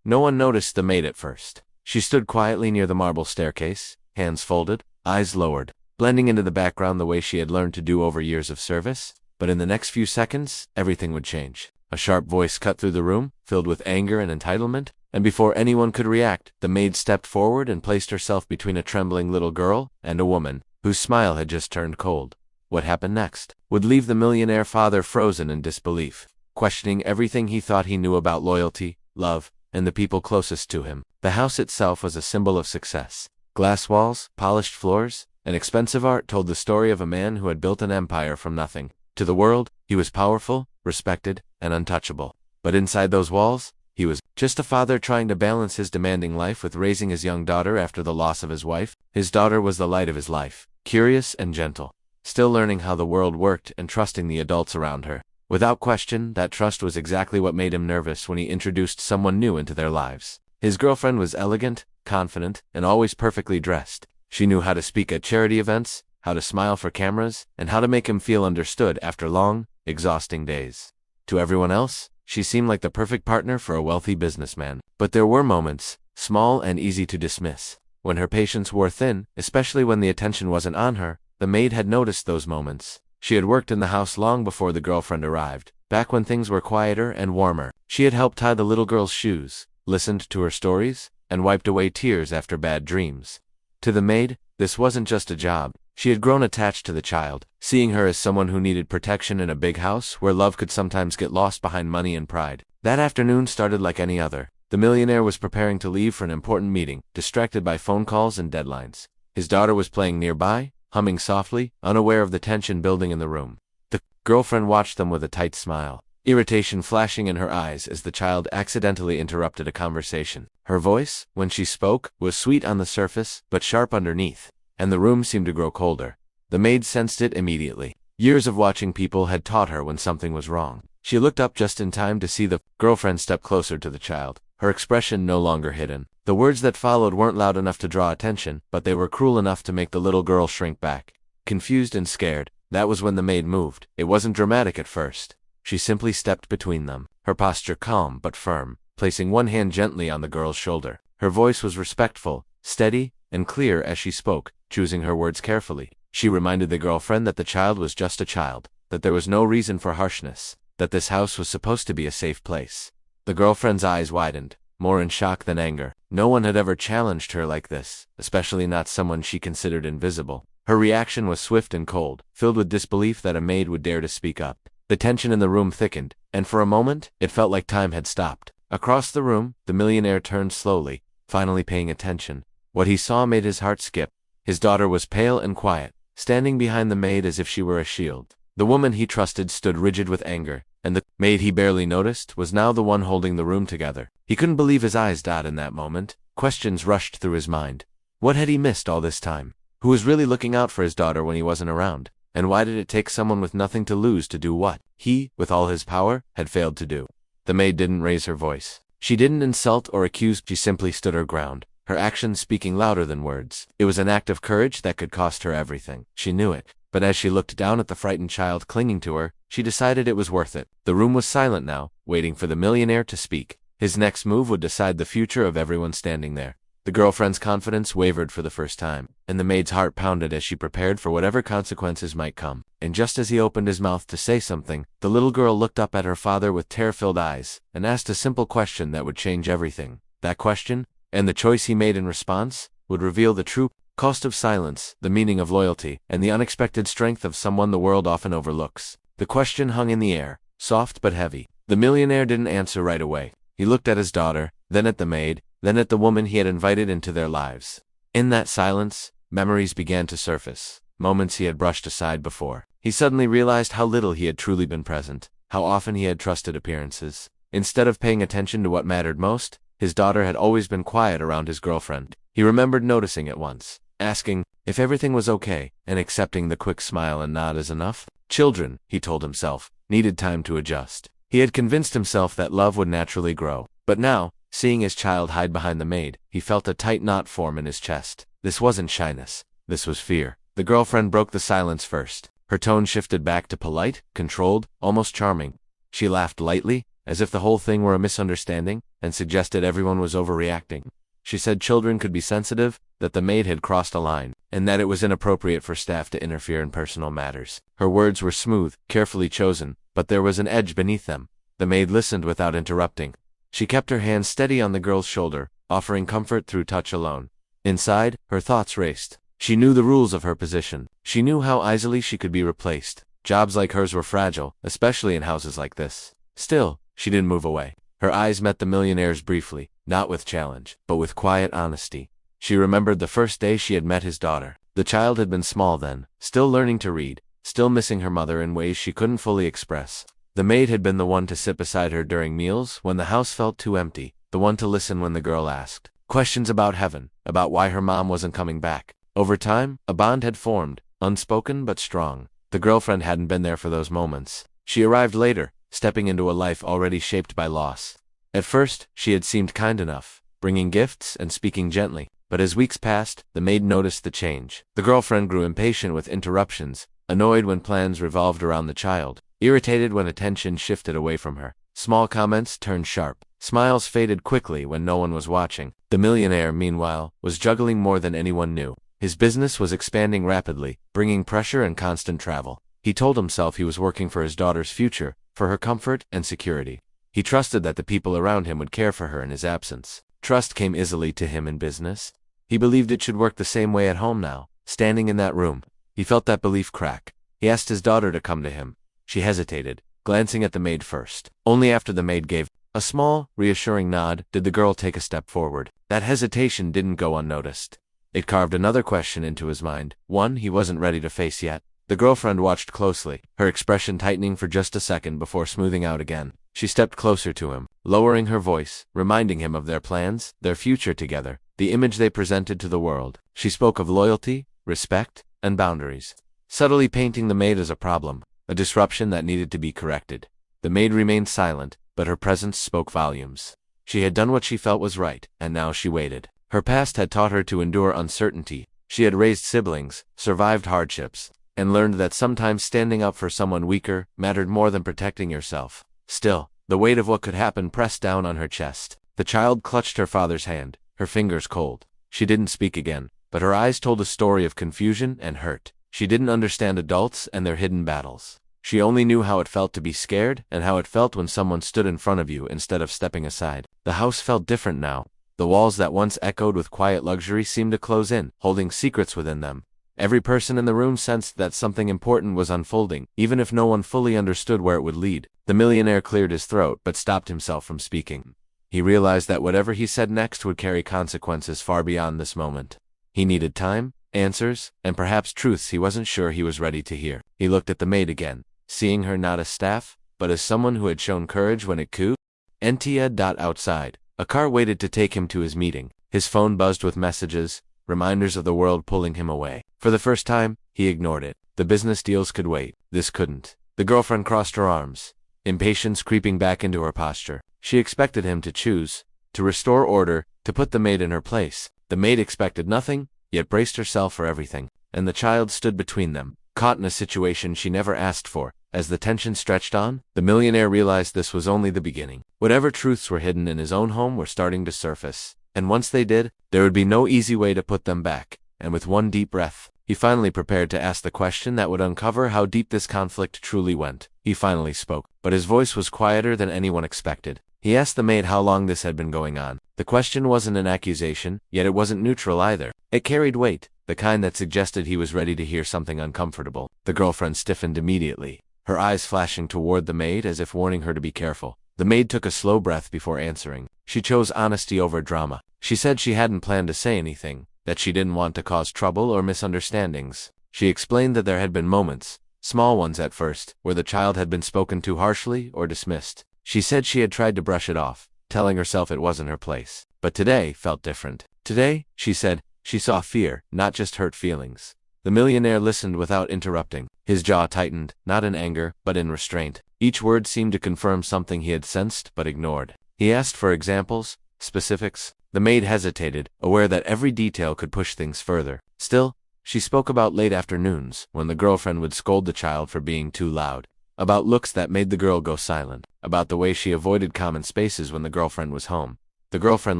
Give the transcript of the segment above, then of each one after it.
No one noticed the maid at first. She stood quietly near the marble staircase, hands folded, eyes lowered, blending into the background the way she had learned to do over years of service. But in the next few seconds, everything would change. A sharp voice cut through the room, filled with anger and entitlement, and before anyone could react, the maid stepped forward and placed herself between a trembling little girl and a woman whose smile had just turned cold. What happened next would leave the millionaire father frozen in disbelief, questioning everything he thought he knew about loyalty, love, and the people closest to him. The house itself was a symbol of success. Glass walls, polished floors, and expensive art told the story of a man who had built an empire from nothing. To the world, he was powerful, respected, and untouchable. But inside those walls, he was just a father trying to balance his demanding life with raising his young daughter after the loss of his wife. His daughter was the light of his life, curious and gentle, still learning how the world worked and trusting the adults around her. Without question, that trust was exactly what made him nervous when he introduced someone new into their lives. His girlfriend was elegant, confident, and always perfectly dressed. She knew how to speak at charity events, how to smile for cameras, and how to make him feel understood after long, exhausting days. To everyone else, she seemed like the perfect partner for a wealthy businessman. But there were moments, small and easy to dismiss, when her patience wore thin, especially when the attention wasn't on her. The maid had noticed those moments. She had worked in the house long before the girlfriend arrived, back when things were quieter and warmer. She had helped tie the little girl's shoes, listened to her stories, and wiped away tears after bad dreams. To the maid, this wasn't just a job. She had grown attached to the child, seeing her as someone who needed protection in a big house where love could sometimes get lost behind money and pride. That afternoon started like any other. The millionaire was preparing to leave for an important meeting, distracted by phone calls and deadlines. His daughter was playing nearby, humming softly, unaware of the tension building in the room. The girlfriend watched them with a tight smile, irritation flashing in her eyes as the child accidentally interrupted a conversation. Her voice, when she spoke, was sweet on the surface, but sharp underneath, and the room seemed to grow colder. The maid sensed it immediately. Years of watching people had taught her when something was wrong. She looked up just in time to see the girlfriend step closer to the child, her expression no longer hidden. The words that followed weren't loud enough to draw attention, but they were cruel enough to make the little girl shrink back. Confused and scared, that was when the maid moved. It wasn't dramatic at first. She simply stepped between them, her posture calm but firm, placing one hand gently on the girl's shoulder. Her voice was respectful, steady, and clear as she spoke, choosing her words carefully. She reminded the girlfriend that the child was just a child, that there was no reason for harshness, that this house was supposed to be a safe place. The girlfriend's eyes widened, more in shock than anger. No one had ever challenged her like this, especially not someone she considered invisible. Her reaction was swift and cold, filled with disbelief that a maid would dare to speak up. The tension in the room thickened, and for a moment, it felt like time had stopped. Across the room, the millionaire turned slowly, finally paying attention. What he saw made his heart skip. His daughter was pale and quiet, standing behind the maid as if she were a shield. The woman he trusted stood rigid with anger, and the maid he barely noticed was now the one holding the room together. He couldn't believe his eyes in that moment. Questions rushed through his mind. What had he missed all this time? Who was really looking out for his daughter when he wasn't around? And why did it take someone with nothing to lose to do what he, with all his power, had failed to do? The maid didn't raise her voice. She didn't insult or accuse. She simply stood her ground, her actions speaking louder than words. It was an act of courage that could cost her everything. She knew it. But as she looked down at the frightened child clinging to her, she decided it was worth it. The room was silent now, waiting for the millionaire to speak. His next move would decide the future of everyone standing there. The girlfriend's confidence wavered for the first time, and the maid's heart pounded as she prepared for whatever consequences might come. And just as he opened his mouth to say something, the little girl looked up at her father with tear-filled eyes, and asked a simple question that would change everything. That question, and the choice he made in response, would reveal the true cost of silence, the meaning of loyalty, and the unexpected strength of someone the world often overlooks. The question hung in the air, soft but heavy. The millionaire didn't answer right away. He looked at his daughter, then at the maid, then at the woman he had invited into their lives. In that silence, memories began to surface, moments he had brushed aside before. He suddenly realized how little he had truly been present, how often he had trusted appearances. Instead of paying attention to what mattered most, his daughter had always been quiet around his girlfriend. He remembered noticing it once, asking if everything was okay, and accepting the quick smile and nod as enough. Children, he told himself, needed time to adjust. He had convinced himself that love would naturally grow. But now, seeing his child hide behind the maid, he felt a tight knot form in his chest. This wasn't shyness. This was fear. The girlfriend broke the silence first. Her tone shifted back to polite, controlled, almost charming. She laughed lightly, as if the whole thing were a misunderstanding, and suggested everyone was overreacting. She said children could be sensitive, that the maid had crossed a line, and that it was inappropriate for staff to interfere in personal matters. Her words were smooth, carefully chosen, but there was an edge beneath them. The maid listened without interrupting. She kept her hand steady on the girl's shoulder, offering comfort through touch alone. Inside, her thoughts raced. She knew the rules of her position. She knew how easily she could be replaced. Jobs like hers were fragile, especially in houses like this. Still, she didn't move away. Her eyes met the millionaire's briefly, not with challenge, but with quiet honesty. She remembered the first day she had met his daughter. The child had been small then, still learning to read, still missing her mother in ways she couldn't fully express. The maid had been the one to sit beside her during meals when the house felt too empty, the one to listen when the girl asked questions about heaven, about why her mom wasn't coming back. Over time, a bond had formed, unspoken but strong. The girlfriend hadn't been there for those moments. She arrived later, stepping into a life already shaped by loss. At first, she had seemed kind enough, bringing gifts and speaking gently. But as weeks passed, the maid noticed the change. The girlfriend grew impatient with interruptions, annoyed when plans revolved around the child, irritated when attention shifted away from her. Small comments turned sharp. Smiles faded quickly when no one was watching. The millionaire, meanwhile, was juggling more than anyone knew. His business was expanding rapidly, bringing pressure and constant travel. He told himself he was working for his daughter's future, for her comfort and security. He trusted that the people around him would care for her in his absence. Trust came easily to him in business. He believed it should work the same way at home now. Standing in that room, he felt that belief crack. He asked his daughter to come to him. She hesitated, glancing at the maid first. Only after the maid gave a small, reassuring nod did the girl take a step forward. That hesitation didn't go unnoticed. It carved another question into his mind, one he wasn't ready to face yet. The girlfriend watched closely, her expression tightening for just a second before smoothing out again. She stepped closer to him, lowering her voice, reminding him of their plans, their future together, the image they presented to the world. She spoke of loyalty, respect, and boundaries, subtly painting the maid as a problem, a disruption that needed to be corrected. The maid remained silent, but her presence spoke volumes. She had done what she felt was right, and now she waited. Her past had taught her to endure uncertainty. She had raised siblings, survived hardships, and learned that sometimes standing up for someone weaker mattered more than protecting yourself. Still, the weight of what could happen pressed down on her chest. The child clutched her father's hand, her fingers cold. She didn't speak again, but her eyes told a story of confusion and hurt. She didn't understand adults and their hidden battles. She only knew how it felt to be scared and how it felt when someone stood in front of you instead of stepping aside. The house felt different now. The walls that once echoed with quiet luxury seemed to close in, holding secrets within them. Every person in the room sensed that something important was unfolding, even if no one fully understood where it would lead. The millionaire cleared his throat but stopped himself from speaking. He realized that whatever he said next would carry consequences far beyond this moment. He needed time, answers, and perhaps truths he wasn't sure he was ready to hear. He looked at the maid again, seeing her not as staff, but as someone who had shown courage when it could. Outside, a car waited to take him to his meeting. His phone buzzed with messages, reminders of the world pulling him away. For the first time, he ignored it. The business deals could wait. This couldn't. The girlfriend crossed her arms, impatience creeping back into her posture. She expected him to choose, to restore order, to put the maid in her place. The maid expected nothing, yet braced herself for everything. And the child stood between them, caught in a situation she never asked for. As the tension stretched on, the millionaire realized this was only the beginning. Whatever truths were hidden in his own home were starting to surface. And once they did, there would be no easy way to put them back. And with one deep breath, he finally prepared to ask the question that would uncover how deep this conflict truly went. He finally spoke, but his voice was quieter than anyone expected. He asked the maid how long this had been going on. The question wasn't an accusation, yet it wasn't neutral either. It carried weight, the kind that suggested he was ready to hear something uncomfortable. The girlfriend stiffened immediately, her eyes flashing toward the maid as if warning her to be careful. The maid took a slow breath before answering. She chose honesty over drama. She said she hadn't planned to say anything, that she didn't want to cause trouble or misunderstandings. She explained that there had been moments, small ones at first, where the child had been spoken to harshly or dismissed. She said she had tried to brush it off, telling herself it wasn't her place. But today felt different. Today, she said, she saw fear, not just hurt feelings. The millionaire listened without interrupting. His jaw tightened, not in anger, but in restraint. Each word seemed to confirm something he had sensed but ignored. He asked for examples, specifics. The maid hesitated, aware that every detail could push things further. Still, she spoke about late afternoons, when the girlfriend would scold the child for being too loud. about looks that made the girl go silent, about the way she avoided common spaces when the girlfriend was home. The girlfriend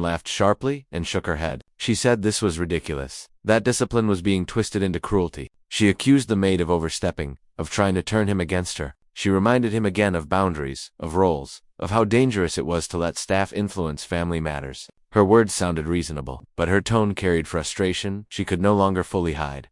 laughed sharply and shook her head. She said this was ridiculous. That discipline was being twisted into cruelty. She accused the maid of overstepping, of trying to turn him against her. She reminded him again of boundaries, of roles, of how dangerous it was to let staff influence family matters. Her words sounded reasonable, but her tone carried frustration she could no longer fully hide.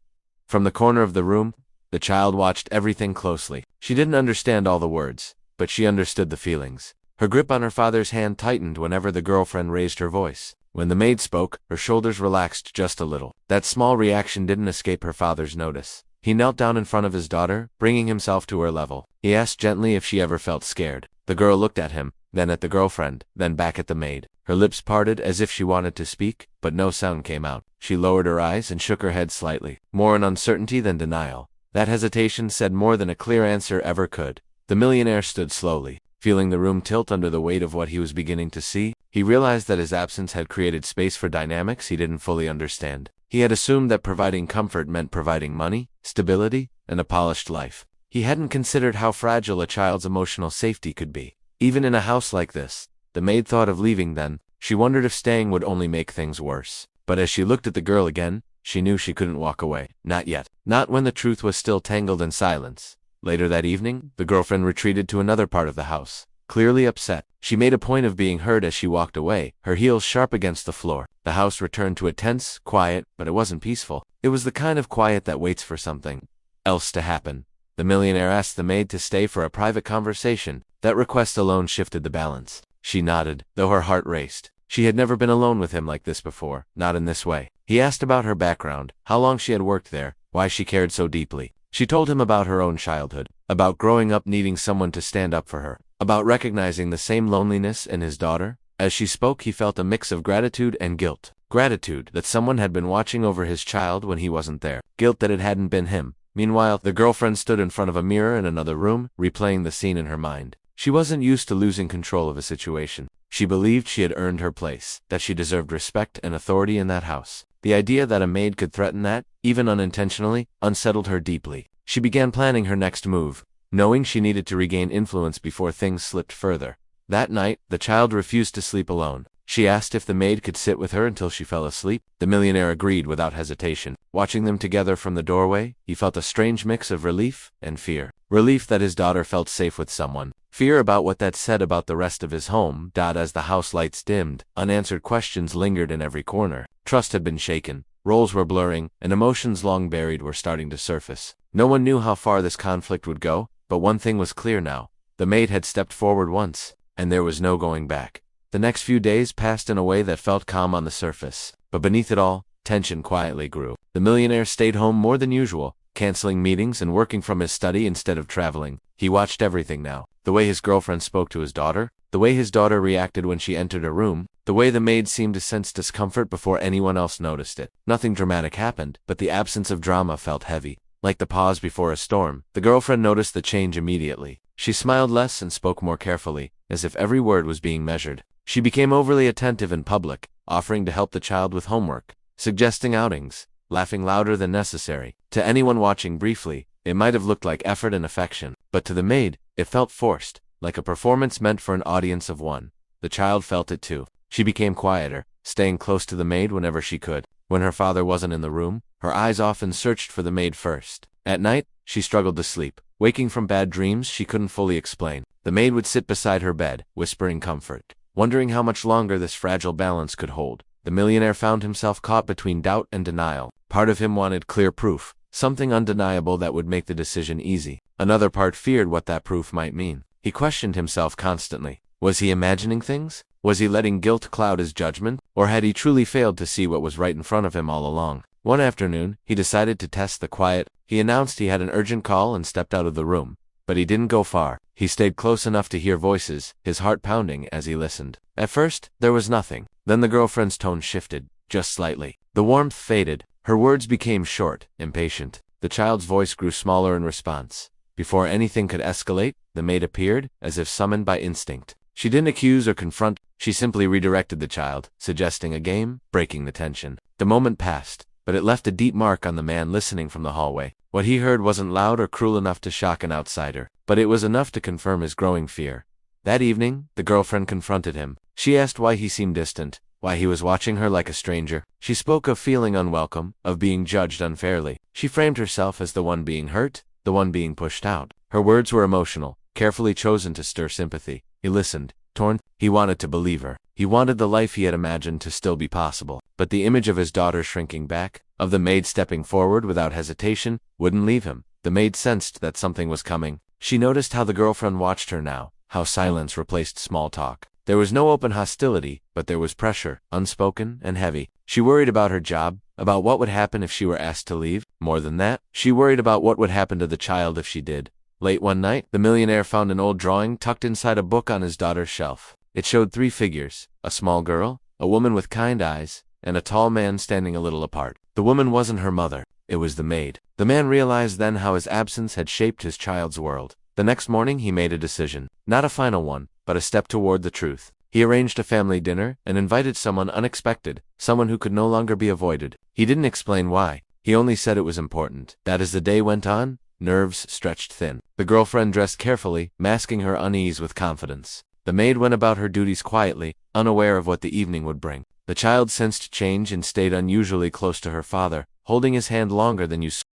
From the corner of the room, the child watched everything closely. She didn't understand all the words, but she understood the feelings. Her grip on her father's hand tightened whenever the girlfriend raised her voice. When the maid spoke, her shoulders relaxed just a little. That small reaction didn't escape her father's notice. He knelt down in front of his daughter, bringing himself to her level. He asked gently if she ever felt scared. The girl looked at him, then at the girlfriend, then back at the maid. Her lips parted as if she wanted to speak, but no sound came out. She lowered her eyes and shook her head slightly, more in uncertainty than denial. That hesitation said more than a clear answer ever could. The millionaire stood slowly, feeling the room tilt under the weight of what he was beginning to see. He realized that his absence had created space for dynamics he didn't fully understand. He had assumed that providing comfort meant providing money, stability, and a polished life. He hadn't considered how fragile a child's emotional safety could be. Even in a house like this, the maid thought of leaving then. She wondered if staying would only make things worse. But as she looked at the girl again, she knew she couldn't walk away. Not yet. Not when the truth was still tangled in silence. Later that evening, the girlfriend retreated to another part of the house, clearly upset. She made a point of being heard as she walked away, her heels sharp against the floor. The house returned to a tense quiet, but it wasn't peaceful. It was the kind of quiet that waits for something else to happen. The millionaire asked the maid to stay for a private conversation. That request alone shifted the balance. She nodded, though her heart raced. She had never been alone with him like this before, not in this way. He asked about her background, how long she had worked there, why she cared so deeply. She told him about her own childhood, about growing up needing someone to stand up for her, about recognizing the same loneliness in his daughter. As she spoke, he felt a mix of gratitude and guilt. Gratitude that someone had been watching over his child when he wasn't there. Guilt that it hadn't been him. Meanwhile, the girlfriend stood in front of a mirror in another room, replaying the scene in her mind. She wasn't used to losing control of a situation. She believed she had earned her place, that she deserved respect and authority in that house. The idea that a maid could threaten that, even unintentionally, unsettled her deeply. She began planning her next move, knowing she needed to regain influence before things slipped further. That night, the child refused to sleep alone. She asked if the maid could sit with her until she fell asleep. The millionaire agreed without hesitation. Watching them together from the doorway, he felt a strange mix of relief and fear. Relief that his daughter felt safe with someone. Fear about what that said about the rest of his home. As the house lights dimmed, unanswered questions lingered in every corner. Trust had been shaken, roles were blurring, and emotions long buried were starting to surface. No one knew how far this conflict would go, but one thing was clear now. The maid had stepped forward once, and there was no going back. The next few days passed in a way that felt calm on the surface, but beneath it all, tension quietly grew. The millionaire stayed home more than usual, canceling meetings and working from his study instead of traveling. He watched everything now. The way his girlfriend spoke to his daughter, the way his daughter reacted when she entered a room, the way the maid seemed to sense discomfort before anyone else noticed it. Nothing dramatic happened, but the absence of drama felt heavy. Like the pause before a storm, the girlfriend noticed the change immediately. She smiled less and spoke more carefully, as if every word was being measured. She became overly attentive in public, offering to help the child with homework, suggesting outings, laughing louder than necessary. To anyone watching briefly, it might have looked like effort and affection, but to the maid, it felt forced, like a performance meant for an audience of one. The child felt it too. She became quieter, staying close to the maid whenever she could. When her father wasn't in the room, her eyes often searched for the maid first. At night, she struggled to sleep, waking from bad dreams she couldn't fully explain. The maid would sit beside her bed, whispering comfort, wondering how much longer this fragile balance could hold. The millionaire found himself caught between doubt and denial. Part of him wanted clear proof, something undeniable that would make the decision easy. Another part feared what that proof might mean. He questioned himself constantly. Was he imagining things? Was he letting guilt cloud his judgment? Or had he truly failed to see what was right in front of him all along? One afternoon, he decided to test the quiet. He announced he had an urgent call and stepped out of the room. But he didn't go far. He stayed close enough to hear voices, his heart pounding as he listened. At first, there was nothing. Then the girlfriend's tone shifted, just slightly. The warmth faded. Her words became short, impatient. The child's voice grew smaller in response. Before anything could escalate, the maid appeared, as if summoned by instinct. She didn't accuse or confront, she simply redirected the child, suggesting a game, breaking the tension. The moment passed, but it left a deep mark on the man listening from the hallway. What he heard wasn't loud or cruel enough to shock an outsider, but it was enough to confirm his growing fear. That evening, the girlfriend confronted him. She asked why he seemed distant, why he was watching her like a stranger. She spoke of feeling unwelcome, of being judged unfairly. She framed herself as the one being hurt, the one being pushed out. Her words were emotional, carefully chosen to stir sympathy. He listened, torn. He wanted to believe her. He wanted the life he had imagined to still be possible. But the image of his daughter shrinking back, of the maid stepping forward without hesitation, wouldn't leave him. The maid sensed that something was coming. She noticed how the girlfriend watched her now, how silence replaced small talk. There was no open hostility, but there was pressure, unspoken and heavy. She worried about her job, about what would happen if she were asked to leave. More than that, she worried about what would happen to the child if she did. Late one night, the millionaire found an old drawing tucked inside a book on his daughter's shelf. It showed 3 figures: a small girl, a woman with kind eyes, and a tall man standing a little apart. The woman wasn't her mother, it was the maid. The man realized then how his absence had shaped his child's world. The next morning he made a decision, not a final one, but a step toward the truth. He arranged a family dinner and invited someone unexpected, someone who could no longer be avoided. He didn't explain why, he only said it was important. That as the day went on, nerves stretched thin. The girlfriend dressed carefully, masking her unease with confidence. The maid went about her duties quietly, unaware of what the evening would bring. The child sensed change and stayed unusually close to her father, holding his hand longer than usual.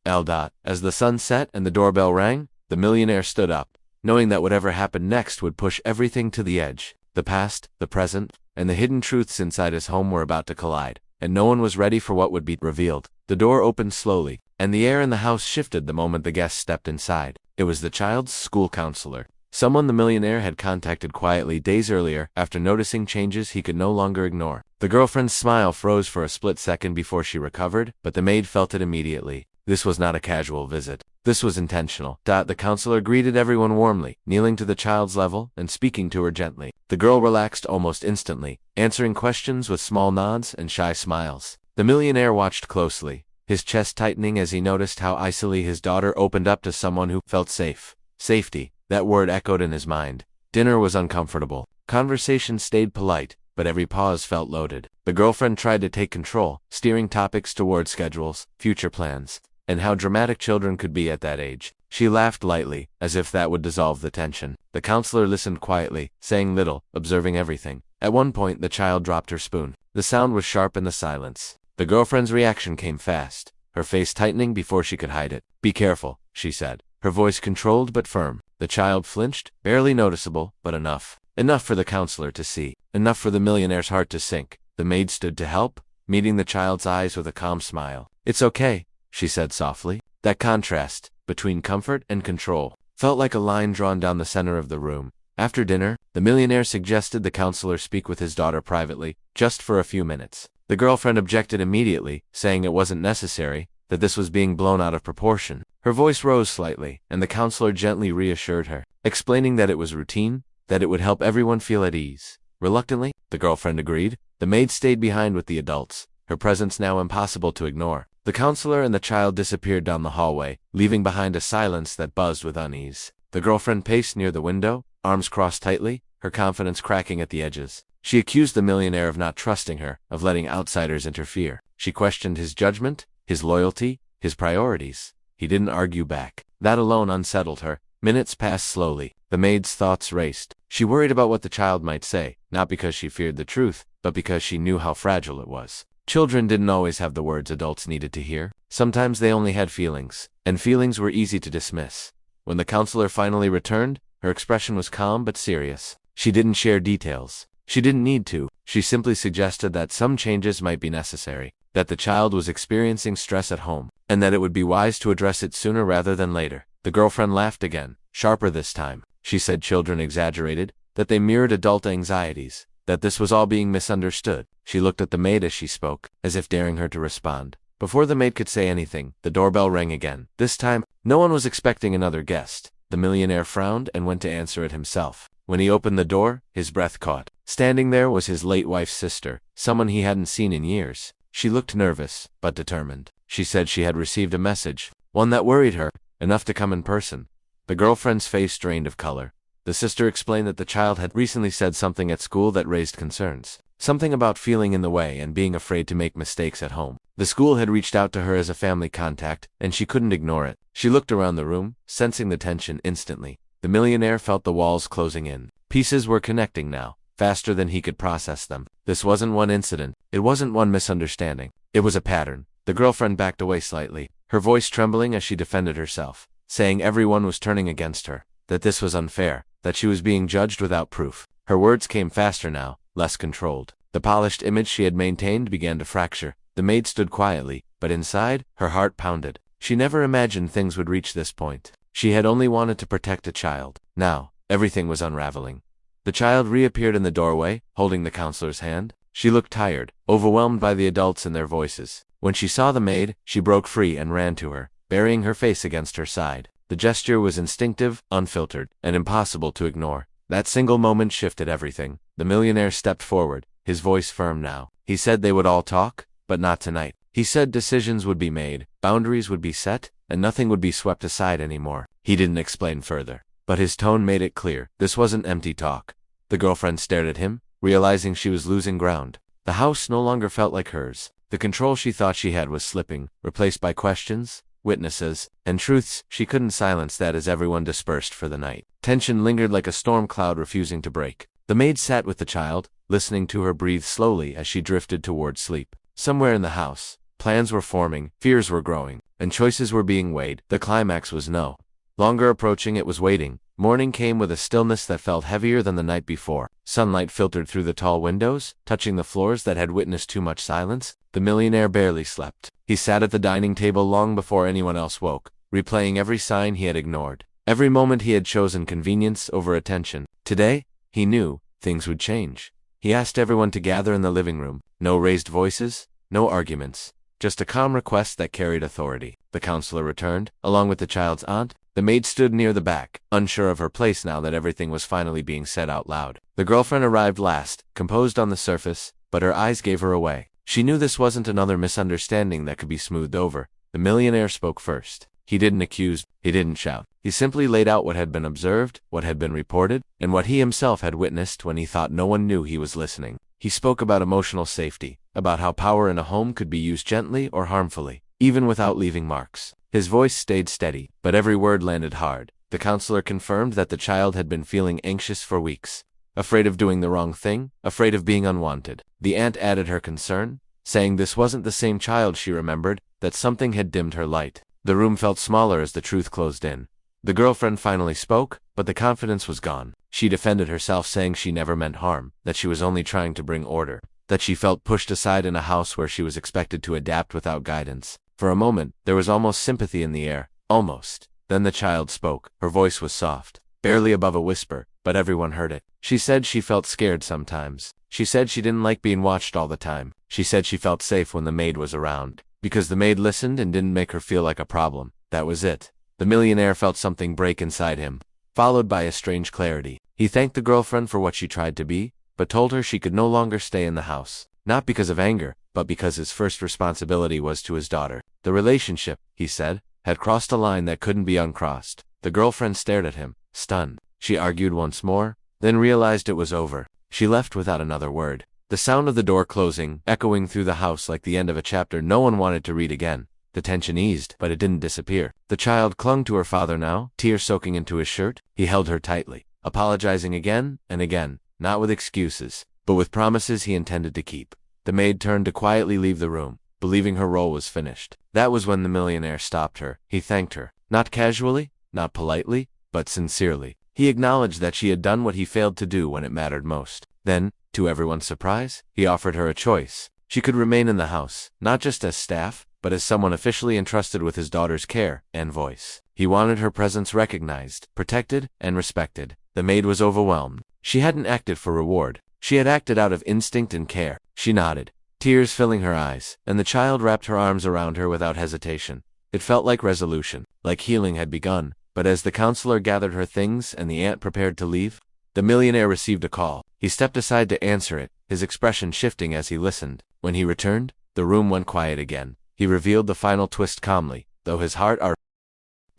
As the sun set and the doorbell rang, the millionaire stood up, knowing that whatever happened next would push everything to the edge. The past, the present, and the hidden truths inside his home were about to collide, and no one was ready for what would be revealed. The door opened slowly, and the air in the house shifted the moment the guest stepped inside. It was the child's school counselor, someone the millionaire had contacted quietly days earlier after noticing changes he could no longer ignore. The girlfriend's smile froze for a split second before she recovered, but the maid felt it immediately. This was not a casual visit. This was intentional. The counselor greeted everyone warmly, kneeling to the child's level and speaking to her gently. The girl relaxed almost instantly, answering questions with small nods and shy smiles. The millionaire watched closely, his chest tightening as he noticed how icily his daughter opened up to someone who felt safe. Safety, that word echoed in his mind. Dinner was uncomfortable. Conversation stayed polite, but every pause felt loaded. The girlfriend tried to take control, steering topics toward schedules, future plans, and how dramatic children could be at that age. She laughed lightly, as if that would dissolve the tension. The counselor listened quietly, saying little, observing everything. At one point, the child dropped her spoon. The sound was sharp in the silence. The girlfriend's reaction came fast, her face tightening before she could hide it. "Be careful," she said, her voice controlled but firm. The child flinched, barely noticeable, but enough. Enough for the counselor to see, enough for the millionaire's heart to sink. The maid stood to help, meeting the child's eyes with a calm smile. "It's okay," she said softly. That contrast, between comfort and control, felt like a line drawn down the center of the room. After dinner, the millionaire suggested the counselor speak with his daughter privately, just for a few minutes. The girlfriend objected immediately, saying it wasn't necessary, that this was being blown out of proportion. Her voice rose slightly, and the counselor gently reassured her, explaining that it was routine, that it would help everyone feel at ease. Reluctantly, the girlfriend agreed. The maid stayed behind with the adults, her presence now impossible to ignore. The counselor and the child disappeared down the hallway, leaving behind a silence that buzzed with unease. The girlfriend paced near the window, arms crossed tightly, her confidence cracking at the edges. She accused the millionaire of not trusting her, of letting outsiders interfere. She questioned his judgment, his loyalty, his priorities. He didn't argue back. That alone unsettled her. Minutes passed slowly. The maid's thoughts raced. She worried about what the child might say, not because she feared the truth, but because she knew how fragile it was. Children didn't always have the words adults needed to hear. Sometimes they only had feelings, and feelings were easy to dismiss. When the counselor finally returned, her expression was calm but serious. She didn't share details. She didn't need to. She simply suggested that some changes might be necessary, that the child was experiencing stress at home, and that it would be wise to address it sooner rather than later. The girlfriend laughed again, sharper this time. She said children exaggerated, that they mirrored adult anxieties, that this was all being misunderstood. She looked at the maid as she spoke, as if daring her to respond. Before the maid could say anything, the doorbell rang again. This time, no one was expecting another guest. The millionaire frowned and went to answer it himself. When he opened the door, his breath caught. Standing there was his late wife's sister, someone he hadn't seen in years. She looked nervous, but determined. She said she had received a message, one that worried her, enough to come in person. The girlfriend's face drained of color. The sister explained that the child had recently said something at school that raised concerns. Something about feeling in the way and being afraid to make mistakes at home. The school had reached out to her as a family contact, and she couldn't ignore it. She looked around the room, sensing the tension instantly. The millionaire felt the walls closing in. Pieces were connecting now, faster than he could process them. This wasn't one incident. It wasn't one misunderstanding. It was a pattern. The girlfriend backed away slightly, her voice trembling as she defended herself, saying everyone was turning against her, that this was unfair, that she was being judged without proof. Her words came faster now, less controlled. The polished image she had maintained began to fracture. The maid stood quietly, but inside, her heart pounded. She never imagined things would reach this point. She had only wanted to protect a child. Now, everything was unraveling. The child reappeared in the doorway, holding the counselor's hand. She looked tired, overwhelmed by the adults and their voices. When she saw the maid, she broke free and ran to her, burying her face against her side. The gesture was instinctive, unfiltered, and impossible to ignore. That single moment shifted everything. The millionaire stepped forward, his voice firm now. He said they would all talk, but not tonight. He said decisions would be made, boundaries would be set, and nothing would be swept aside anymore. He didn't explain further, but his tone made it clear. This wasn't empty talk. The girlfriend stared at him, realizing she was losing ground. The house no longer felt like hers. The control she thought she had was slipping, replaced by questions, witnesses, and truths she couldn't silence that as everyone dispersed for the night. Tension lingered like a storm cloud refusing to break. The maid sat with the child, listening to her breathe slowly as she drifted toward sleep. Somewhere in the house, plans were forming, fears were growing, and choices were being weighed. The climax was no longer approaching, it was waiting. Morning came with a stillness that felt heavier than the night before. Sunlight filtered through the tall windows, touching the floors that had witnessed too much silence. The millionaire barely slept. He sat at the dining table long before anyone else woke, replaying every sign he had ignored, every moment he had chosen convenience over attention. Today, he knew, things would change. He asked everyone to gather in the living room. No raised voices, no arguments, just a calm request that carried authority. The counselor returned, along with the child's aunt. The maid stood near the back, unsure of her place now that everything was finally being said out loud. The girlfriend arrived last, composed on the surface, but her eyes gave her away. She knew this wasn't another misunderstanding that could be smoothed over. The millionaire spoke first. He didn't accuse, he didn't shout. He simply laid out what had been observed, what had been reported, and what he himself had witnessed when he thought no one knew he was listening. He spoke about emotional safety, about how power in a home could be used gently or harmfully, even without leaving marks. His voice stayed steady, but every word landed hard. The counselor confirmed that the child had been feeling anxious for weeks, afraid of doing the wrong thing, afraid of being unwanted. The aunt added her concern, saying this wasn't the same child she remembered, that something had dimmed her light. The room felt smaller as the truth closed in. The girlfriend finally spoke, but the confidence was gone. She defended herself, saying she never meant harm, that she was only trying to bring order, that she felt pushed aside in a house where she was expected to adapt without guidance. For a moment, there was almost sympathy in the air. Almost. Then the child spoke. Her voice was soft, barely above a whisper, but everyone heard it. She said she felt scared sometimes. She said she didn't like being watched all the time. She said she felt safe when the maid was around, because the maid listened and didn't make her feel like a problem. That was it. The millionaire felt something break inside him, followed by a strange clarity. He thanked the girlfriend for what she tried to be, but told her she could no longer stay in the house. Not because of anger, but because his first responsibility was to his daughter. The relationship, he said, had crossed a line that couldn't be uncrossed. The girlfriend stared at him, stunned. She argued once more, then realized it was over. She left without another word. The sound of the door closing, echoing through the house like the end of a chapter no one wanted to read again. The tension eased, but it didn't disappear. The child clung to her father now, tears soaking into his shirt. He held her tightly, apologizing again and again, not with excuses, but with promises he intended to keep. The maid turned to quietly leave the room, believing her role was finished. That was when the millionaire stopped her. He thanked her, not casually, not politely, but sincerely. He acknowledged that she had done what he failed to do when it mattered most. Then, to everyone's surprise, he offered her a choice. She could remain in the house, not just as staff, but as someone officially entrusted with his daughter's care and voice. He wanted her presence recognized, protected, and respected. The maid was overwhelmed. She hadn't acted for reward. She had acted out of instinct and care. She nodded, tears filling her eyes, and the child wrapped her arms around her without hesitation. It felt like resolution, like healing had begun. But as the counselor gathered her things and the aunt prepared to leave, the millionaire received a call. He stepped aside to answer it, his expression shifting as he listened. When he returned, the room went quiet again. He revealed the final twist calmly, though his heart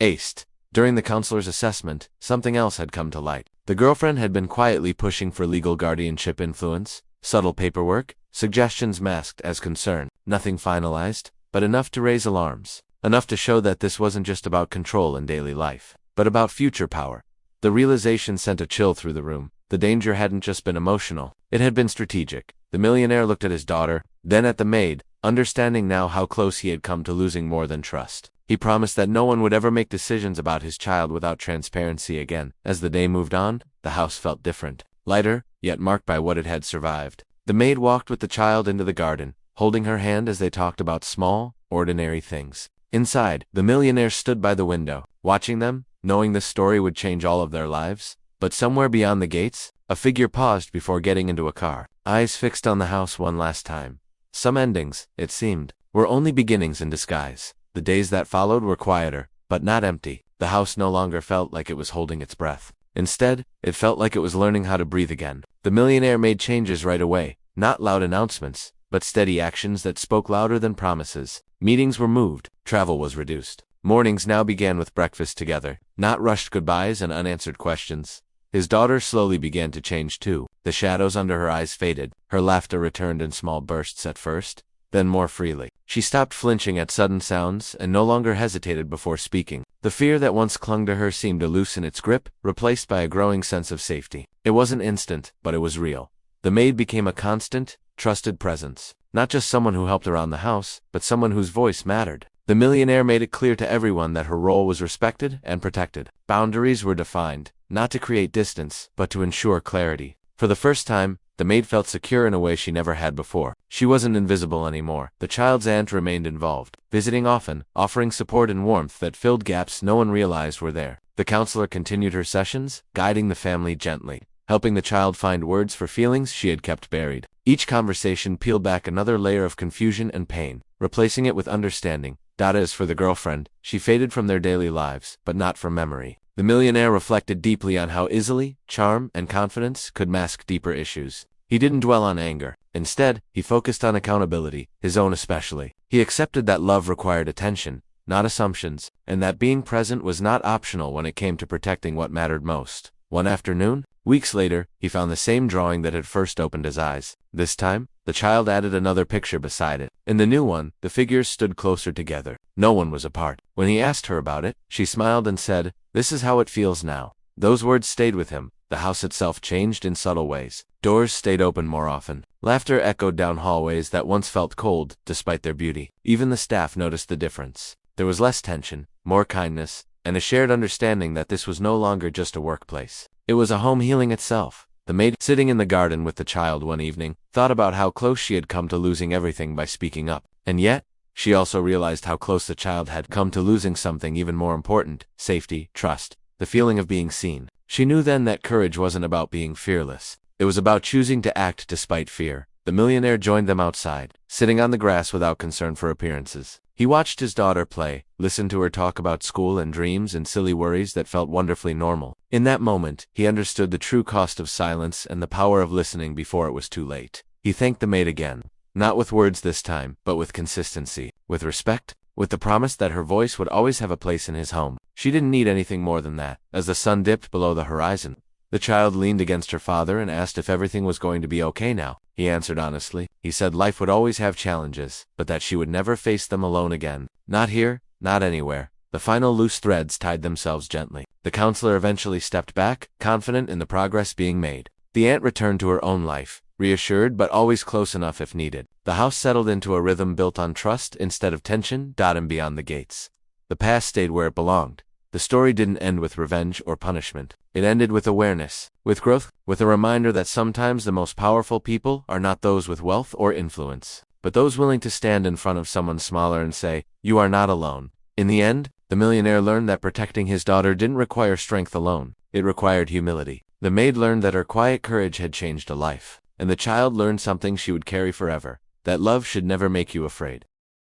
aced. During the counselor's assessment, something else had come to light. The girlfriend had been quietly pushing for legal guardianship influence, subtle paperwork, suggestions masked as concern, nothing finalized. but enough to raise alarms. Enough to show that this wasn't just about control in daily life, but about future power. The realization sent a chill through the room. The danger hadn't just been emotional, it had been strategic. The millionaire looked at his daughter, then at the maid, understanding now how close he had come to losing more than trust. He promised that no one would ever make decisions about his child without transparency again. As the day moved on, the house felt different, lighter, yet marked by what it had survived. The maid walked with the child into the garden, holding her hand as they talked about small, ordinary things. Inside, the millionaire stood by the window, watching them, knowing this story would change all of their lives. But somewhere beyond the gates, a figure paused before getting into a car, eyes fixed on the house one last time. Some endings, it seemed, were only beginnings in disguise. The days that followed were quieter, but not empty. The house no longer felt like it was holding its breath. Instead, it felt like it was learning how to breathe again. The millionaire made changes right away, not loud announcements, but steady actions that spoke louder than promises. Meetings were moved, travel was reduced. Mornings now began with breakfast together, not rushed goodbyes and unanswered questions. His daughter slowly began to change too. The shadows under her eyes faded, her laughter returned in small bursts at first, then more freely. She stopped flinching at sudden sounds and no longer hesitated before speaking. The fear that once clung to her seemed to loosen its grip, replaced by a growing sense of safety. It wasn't instant, but it was real. The maid became a constant, trusted presence. Not just someone who helped around the house, but someone whose voice mattered. The millionaire made it clear to everyone that her role was respected and protected. Boundaries were defined, not to create distance, but to ensure clarity. For the first time, the maid felt secure in a way she never had before. She wasn't invisible anymore. The child's aunt remained involved, visiting often, offering support and warmth that filled gaps no one realized were there. The counselor continued her sessions, guiding the family gently, helping the child find words for feelings she had kept buried. Each conversation peeled back another layer of confusion and pain, replacing it with understanding. Dada is for the girlfriend. She faded from their daily lives, but not from memory. The millionaire reflected deeply on how easily charm and confidence could mask deeper issues. He didn't dwell on anger. Instead, he focused on accountability, his own especially. He accepted that love required attention, not assumptions, and that being present was not optional when it came to protecting what mattered most. One afternoon, weeks later, he found the same drawing that had first opened his eyes. This time, the child added another picture beside it. In the new one, the figures stood closer together. No one was apart. When he asked her about it, she smiled and said, "This is how it feels now." Those words stayed with him. The house itself changed in subtle ways. Doors stayed open more often. Laughter echoed down hallways that once felt cold, despite their beauty. Even the staff noticed the difference. There was less tension, more kindness, and a shared understanding that this was no longer just a workplace. It was a home healing itself. The maid, sitting in the garden with the child one evening, thought about how close she had come to losing everything by speaking up. And yet, she also realized how close the child had come to losing something even more important: safety, trust, the feeling of being seen. She knew then that courage wasn't about being fearless. It was about choosing to act despite fear. The millionaire joined them outside, sitting on the grass without concern for appearances. He watched his daughter play, listened to her talk about school and dreams and silly worries that felt wonderfully normal. In that moment, he understood the true cost of silence and the power of listening before it was too late. He thanked the maid again, not with words this time, but with consistency, with respect, with the promise that her voice would always have a place in his home. She didn't need anything more than that. As the sun dipped below the horizon, the child leaned against her father and asked if everything was going to be okay now. He answered honestly. He said life would always have challenges, but that she would never face them alone again. Not here, not anywhere. The final loose threads tied themselves gently. The counselor eventually stepped back, confident in the progress being made. The aunt returned to her own life, reassured but always close enough if needed. The house settled into a rhythm built on trust instead of tension, dotting beyond the gates. The past stayed where it belonged. The story didn't end with revenge or punishment. It ended with awareness, with growth, with a reminder that sometimes the most powerful people are not those with wealth or influence, but those willing to stand in front of someone smaller and say, "You are not alone." In the end, the millionaire learned that protecting his daughter didn't require strength alone. It required humility. The maid learned that her quiet courage had changed a life, and the child learned something she would carry forever: that love should never make you afraid.